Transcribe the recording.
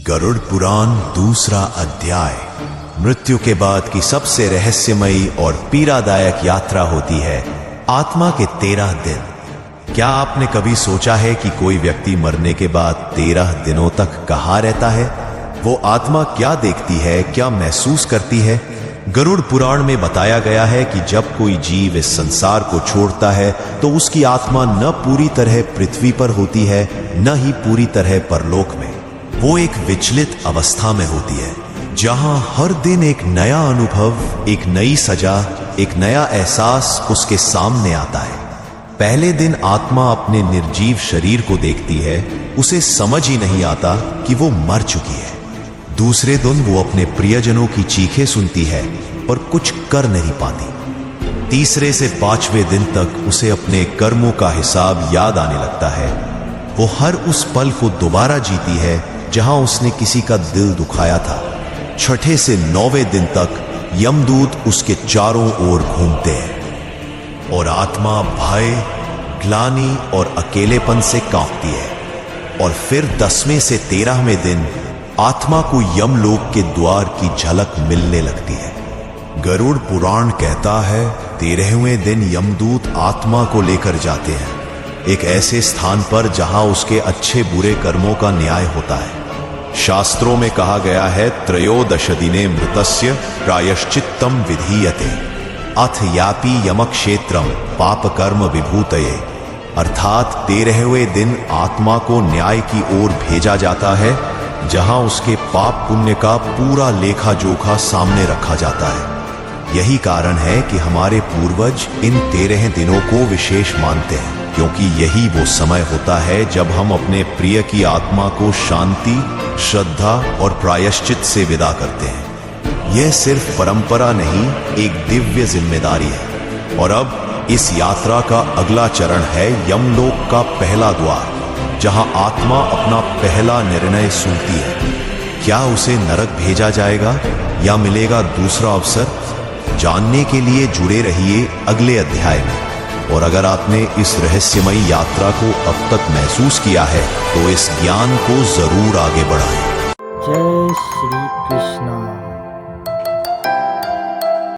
गरुड़ पुराण दूसरा अध्याय। मृत्यु के बाद की सबसे रहस्यमयी और पीड़ादायक यात्रा होती है आत्मा के 13 दिन। क्या आपने कभी सोचा है कि कोई व्यक्ति मरने के बाद 13 दिनों तक कहाँ रहता है? वो आत्मा क्या देखती है, क्या महसूस करती है? गरुड़ पुराण में बताया गया है कि जब कोई जीव इस संसार को छोड़ता है तो उसकी आत्मा न पूरी तरह पृथ्वी पर होती है, न ही पूरी तरह परलोक में। वो एक विचलित अवस्था में होती है जहां हर दिन एक नया अनुभव, एक नई सजा, एक नया एहसास उसके सामने आता है। पहले दिन आत्मा अपने निर्जीव शरीर को देखती है, उसे समझ ही नहीं आता कि वो मर चुकी है। दूसरे दिन वो अपने प्रियजनों की चीखें सुनती है और कुछ कर नहीं पाती। तीसरे से 5वें दिन तक उसे अपने कर्मों का हिसाब याद आने लगता है। वो हर उस पल को दोबारा जीती है जहां उसने किसी का दिल दुखाया था। 6ठे से 9वें दिन तक यमदूत उसके चारों ओर घूमते हैं और आत्मा भय, ग्लानि और अकेलेपन से कांपती है। और फिर 10वें से 13वें दिन आत्मा को यमलोक के द्वार की झलक मिलने लगती है। गरुड़ पुराण कहता है 13वें दिन यमदूत आत्मा को लेकर जाते हैं एक ऐसे स्थान पर जहां उसके अच्छे बुरे कर्मों का न्याय होता है। शास्त्रों में कहा गया है त्रयोदश दिने मृतस्य प्रायश्चित्तम विधीयते अथ यापि यमक्षेत्रम पाप कर्म विभूतये। अर्थात 13वें दिन आत्मा को न्याय की ओर भेजा जाता है जहां उसके पाप पुण्य का पूरा लेखा जोखा सामने रखा जाता है। यही कारण है कि हमारे पूर्वज इन 13 दिनों को विशेष मानते हैं, क्योंकि यही वो समय होता है जब हम अपने प्रिय की आत्मा को शांति, श्रद्धा और प्रायश्चित से विदा करते हैं। यह सिर्फ परंपरा नहीं, एक दिव्य जिम्मेदारी है। और अब इस यात्रा का अगला चरण है यमलोक का पहला द्वार, जहां आत्मा अपना पहला निर्णय सुनती है। क्या उसे नरक भेजा जाएगा या मिलेगा दूसरा अवसर? जानने के लिए जुड़े रहिए अगले अध्याय में। और अगर आपने इस रहस्यमयी यात्रा को अब तक महसूस किया है तो इस ज्ञान को जरूर आगे बढ़ाएं। जय श्री कृष्ण।